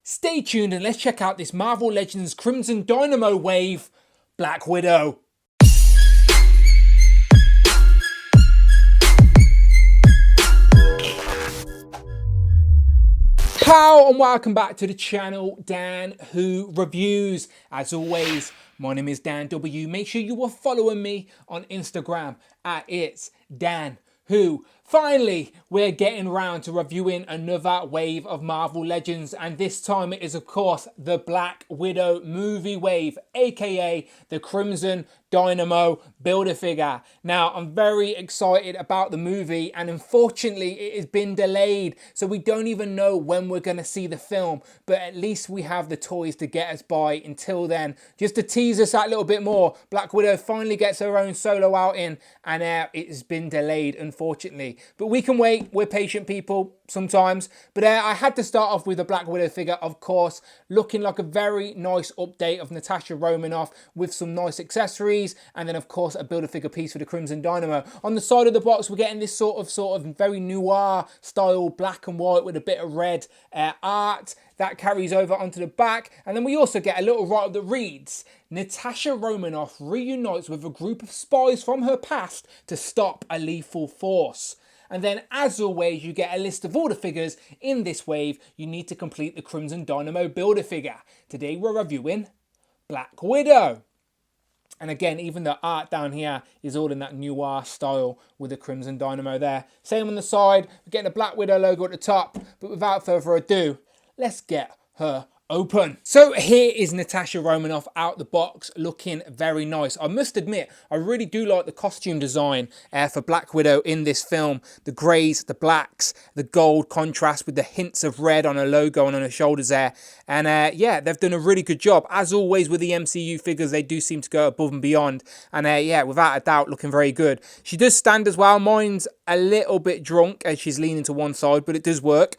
Stay tuned and let's check out this Marvel Legends Crimson Dynamo wave, Black Widow. Hello and welcome back to the channel, Dan Who Reviews. As always, my name is Dan W. Make sure you are following me on Instagram at It's Dan Who. Finally, we're getting round to reviewing another wave of Marvel Legends, and this time it is of course the Black Widow movie wave, aka the Crimson Dynamo Build-A-Figure. Now, I'm very excited about the movie, and unfortunately it has been delayed, so we don't even know when we're going to see the film, but at least we have the toys to get us by until then. Just to tease us out a little bit more, Black Widow finally gets her own solo outing, and it has been delayed, unfortunately. But we can wait, we're patient people sometimes. But I had to start off with a Black Widow figure, of course, looking like a very nice update of Natasha Romanoff with some nice accessories, and then of course a Build-A-Figure piece for the Crimson Dynamo. On the side of the box, we're getting this sort of very noir style black and white with a bit of red art that carries over onto the back, and then we also get a little write-up that reads, Natasha Romanoff reunites with a group of spies from her past to stop a lethal force. And then, as always, you get a list of all the figures in this wave you need to complete the Crimson Dynamo Build-A-Figure. Today we're reviewing Black Widow. And again, even the art down here is all in that noir style with the Crimson Dynamo there. Same on the side, we're getting a Black Widow logo at the top. But without further ado, let's get her open. So here is Natasha Romanoff out the box, looking very nice. I must admit, I really do like the costume design for Black Widow in this film. The greys, the blacks, the gold contrast with the hints of red on her logo and on her shoulders there. And yeah, they've done a really good job. As always with the MCU figures, they do seem to go above and beyond. And yeah, without a doubt, looking very good. She does stand as well. Mine's a little bit drunk as she's leaning to one side, but it does work.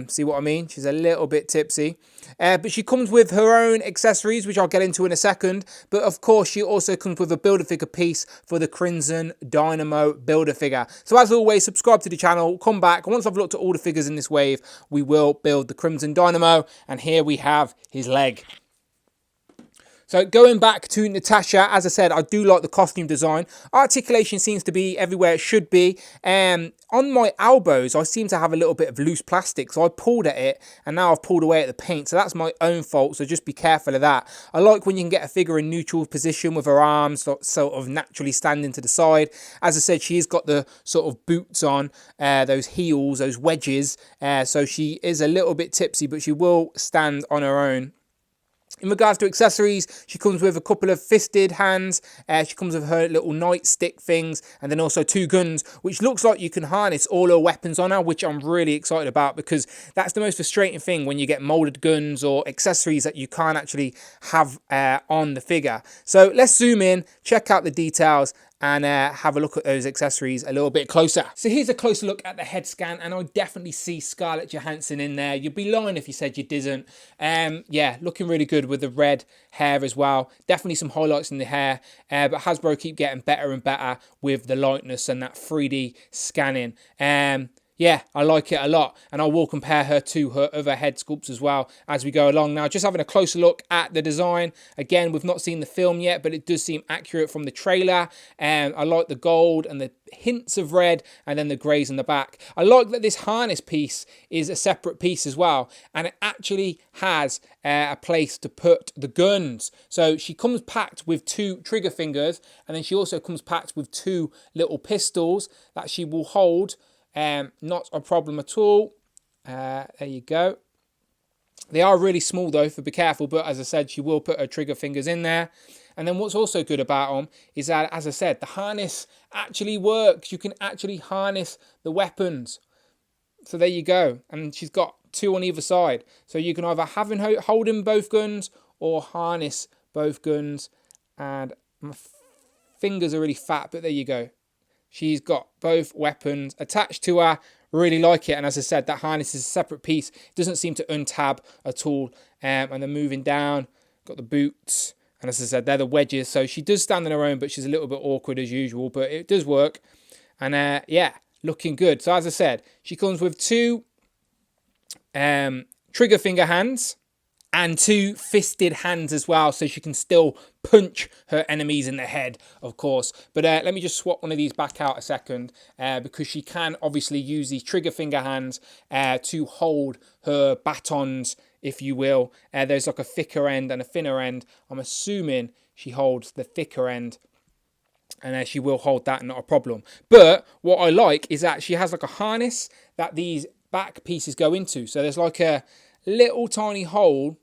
See what I mean? She's a little bit tipsy. But she comes with her own accessories, which I'll get into in a second. But of course, she also comes with a Build-A-Figure piece for the Crimson Dynamo Build-A-Figure. So as always, subscribe to the channel, come back. Once I've looked at all the figures in this wave, we will build the Crimson Dynamo. And here we have his leg. So going back to Natasha, as I said, I do like the costume design. Articulation seems to be everywhere it should be. On my elbows, I seem to have a little bit of loose plastic, so I pulled at it, and now I've pulled away at the paint, so that's my own fault, so just be careful of that. I like when you can get a figure in neutral position with her arms sort of naturally standing to the side. As I said, she's got the sort of boots on, those heels, those wedges, so she is a little bit tipsy, but she will stand on her own. In regards to accessories, she comes with a couple of fisted hands, she comes with her little nightstick things, and then also two guns, which looks like you can harness all her weapons on her, which I'm really excited about, because that's the most frustrating thing when you get molded guns or accessories that you can't actually have on the figure. So let's zoom in, check out the details, and have a look at those accessories a little bit closer. So here's a closer look at the head scan, and I definitely see Scarlett Johansson in there. You'd be lying if you said you didn't. Yeah, looking really good with the red hair as well. Definitely some highlights in the hair, but Hasbro keep getting better and better with the lightness and that 3D scanning. Yeah, I like it a lot, and I will compare her to her other head sculpts as well as we go along. Now, just having a closer look at the design. Again, we've not seen the film yet, but it does seem accurate from the trailer. I like the gold and the hints of red, and then the greys in the back. I like that this harness piece is a separate piece as well, and it actually has a place to put the guns. So she comes packed with two trigger fingers, and then she also comes packed with two little pistols that she will hold. Not a problem at all. There you go. They are really small though, so be careful, but as I said, she will put her trigger fingers in there. And then what's also good about them is that, as I said, the harness actually works. You can actually harness the weapons. So there you go. And she's got two on either side. So you can either have him holding both guns or harness both guns. And my fingers are really fat, but there you go. She's got both weapons attached to her. Really like it. And as I said, that harness is a separate piece. It doesn't seem to untab at all. And then moving down, got the boots. And as I said, they're the wedges. So she does stand on her own, but she's a little bit awkward as usual. But it does work. And yeah, looking good. So as I said, she comes with two trigger finger hands and 2 fisted hands as well, so she can still punch her enemies in the head, of course. But let me just swap one of these back out a second, because she can obviously use these trigger finger hands to hold her batons, if you will. There's like a thicker end and a thinner end. I'm assuming she holds the thicker end, and she will hold that, not a problem. But what I like is that she has like a harness that these back pieces go into. So there's like a little tiny hole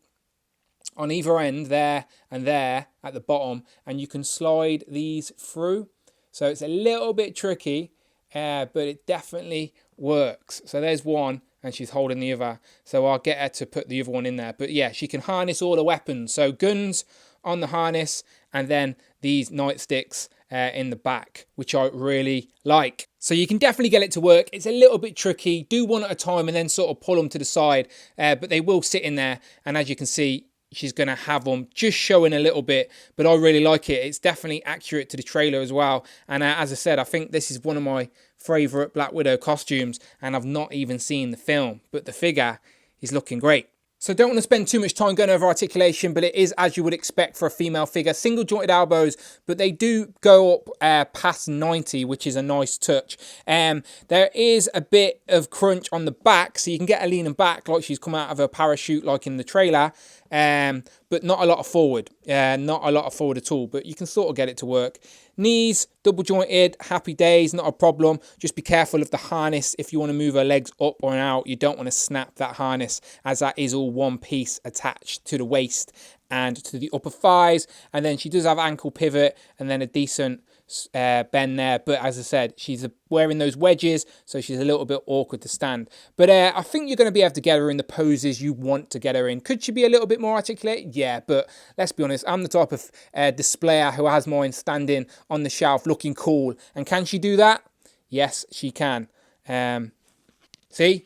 on either end, there and there at the bottom, and you can slide these through. So it's a little bit tricky, but it definitely works. So there's one, and she's holding the other. So I'll get her to put the other one in there. But yeah, she can harness all the weapons. So guns on the harness, and then these nightsticks in the back, which I really like. So you can definitely get it to work. It's a little bit tricky. Do one at a time and then sort of pull them to the side, but they will sit in there. And as you can see, she's going to have them just showing a little bit, but I really like it. It's definitely accurate to the trailer as well. And as I said, I think this is one of my favourite Black Widow costumes, and I've not even seen the film, but the figure is looking great. So don't want to spend too much time going over articulation, but it is as you would expect for a female figure. Single jointed elbows, but they do go up past 90, which is a nice touch. There is a bit of crunch on the back, so you can get her leaning back like she's come out of a parachute like in the trailer. But not a lot of forward. Not a lot of forward at all, but you can sort of get it to work. Knees, double jointed, happy days, not a problem. Just be careful of the harness. If you want to move her legs up or out, you don't want to snap that harness, as that is all one piece attached to the waist and to the upper thighs. And then she does have ankle pivot and then a decent bend there, but as I said, she's wearing those wedges, so she's a little bit awkward to stand. But I think you're going to be able to get her in the poses you want to get her in. Could she be a little bit more articulated? Yeah, but let's be honest, I'm the type of displayer who has mine standing on the shelf looking cool. And can she do that? Yes, she can. See?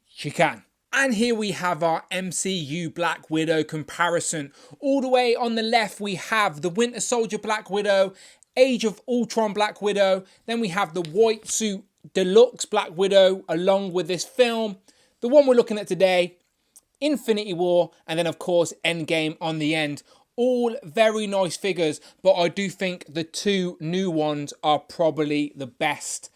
She can. And here we have our MCU Black Widow comparison. All the way on the left, we have the Winter Soldier Black Widow, Age of Ultron Black Widow. Then we have the White Suit Deluxe Black Widow along with this film. The one we're looking at today, Infinity War, and then of course Endgame on the end. All very nice figures, but I do think the two new ones are probably the best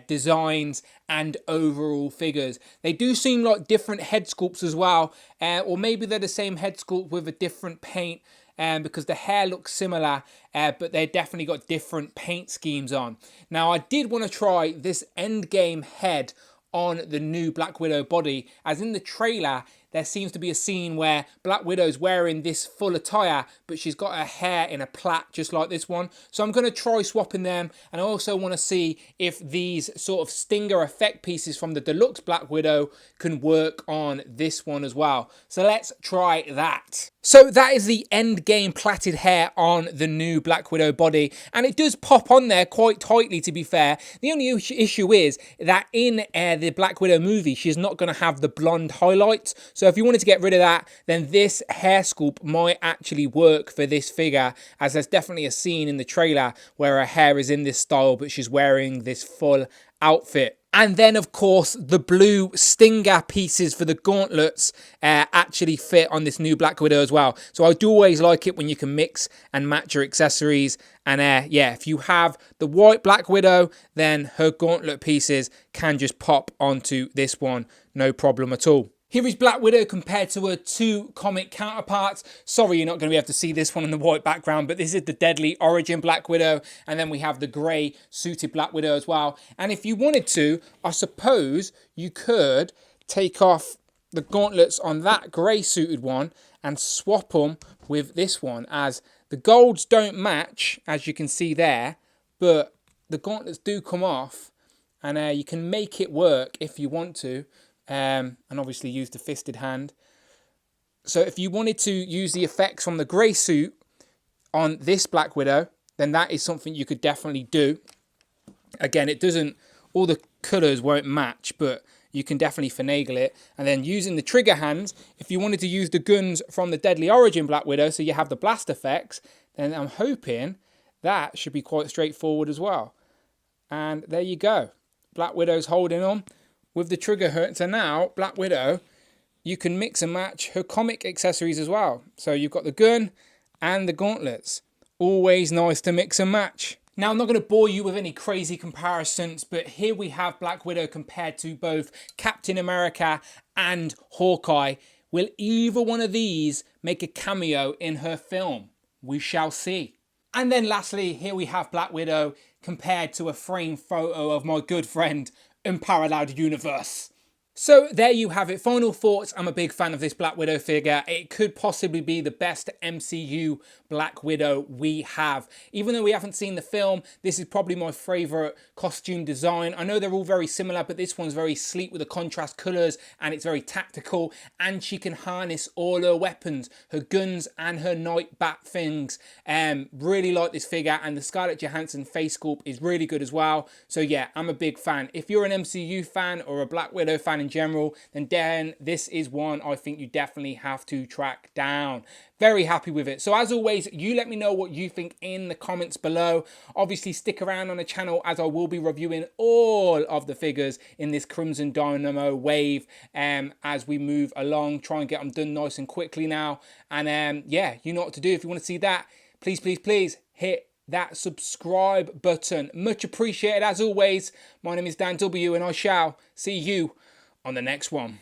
designs and overall figures. They do seem like different head sculpts as well, or maybe they're the same head sculpt with a different paint, because the hair looks similar, but they definitely got different paint schemes on. Now, I did want to try this Endgame head on the new Black Widow body, as in the trailer there seems to be a scene where Black Widow's wearing this full attire, but she's got her hair in a plait just like this one. So I'm going to try swapping them, and I also want to see if these sort of stinger effect pieces from the Deluxe Black Widow can work on this one as well. So let's try that. So that is the Endgame plaited hair on the new Black Widow body, and it does pop on there quite tightly, to be fair. The only issue is that in the Black Widow movie, she's not going to have the blonde highlights. So if you wanted to get rid of that, then this hair sculpt might actually work for this figure, as there's definitely a scene in the trailer where her hair is in this style, but she's wearing this full outfit. And then, of course, the blue stinger pieces for the gauntlets actually fit on this new Black Widow as well. So I do always like it when you can mix and match your accessories. And yeah, if you have the white Black Widow, then her gauntlet pieces can just pop onto this one. No problem at all. Here is Black Widow compared to her two comic counterparts. Sorry, you're not going to be able to see this one in the white background, but this is the Deadly Origin Black Widow, and then we have the grey suited Black Widow as well. And if you wanted to, I suppose you could take off the gauntlets on that grey suited one and swap them with this one, as the golds don't match, as you can see there, but the gauntlets do come off, and you can make it work if you want to. And obviously use the fisted hand. So if you wanted to use the effects from the grey suit on this Black Widow, then that is something you could definitely do. Again, it doesn't, all the colours won't match, but you can definitely finagle it. And then using the trigger hands, if you wanted to use the guns from the Deadly Origin Black Widow, so you have the blast effects, then I'm hoping that should be quite straightforward as well. And there you go. Black Widow's holding on with the trigger hurt. So now Black Widow you can mix and match her comic accessories as well. So you've got the gun and the gauntlets. Always nice to mix and match. Now, I'm not going to bore you with any crazy comparisons, but here we have Black Widow compared to both Captain America and Hawkeye. Will either one of these make a cameo in her film? We shall see. And then lastly, here we have Black Widow compared to a framed photo of my good friend Unparalleled Universe. So there you have it. Final thoughts. I'm a big fan of this Black Widow figure. It could possibly be the best MCU Black Widow we have. Even though we haven't seen the film, this is probably my favourite costume design. I know they're all very similar, but this one's very sleek with the contrast colours and it's very tactical. And she can harness all her weapons, her guns and her night bat things. Really like this figure, and the Scarlett Johansson face sculpt is really good as well. So yeah, I'm a big fan. If you're an MCU fan or a Black Widow fan in general, then this is one I think you definitely have to track down. Very happy with it. So as always, you let me know what you think in the comments below. Obviously stick around on the channel as I will be reviewing all of the figures in this Crimson Dynamo wave as we move along. Try and get them done nice and quickly now. And yeah, you know what to do. If you want to see that, please, please, please hit that subscribe button. Much appreciated as always. My name is Dan W and I shall see you on the next one.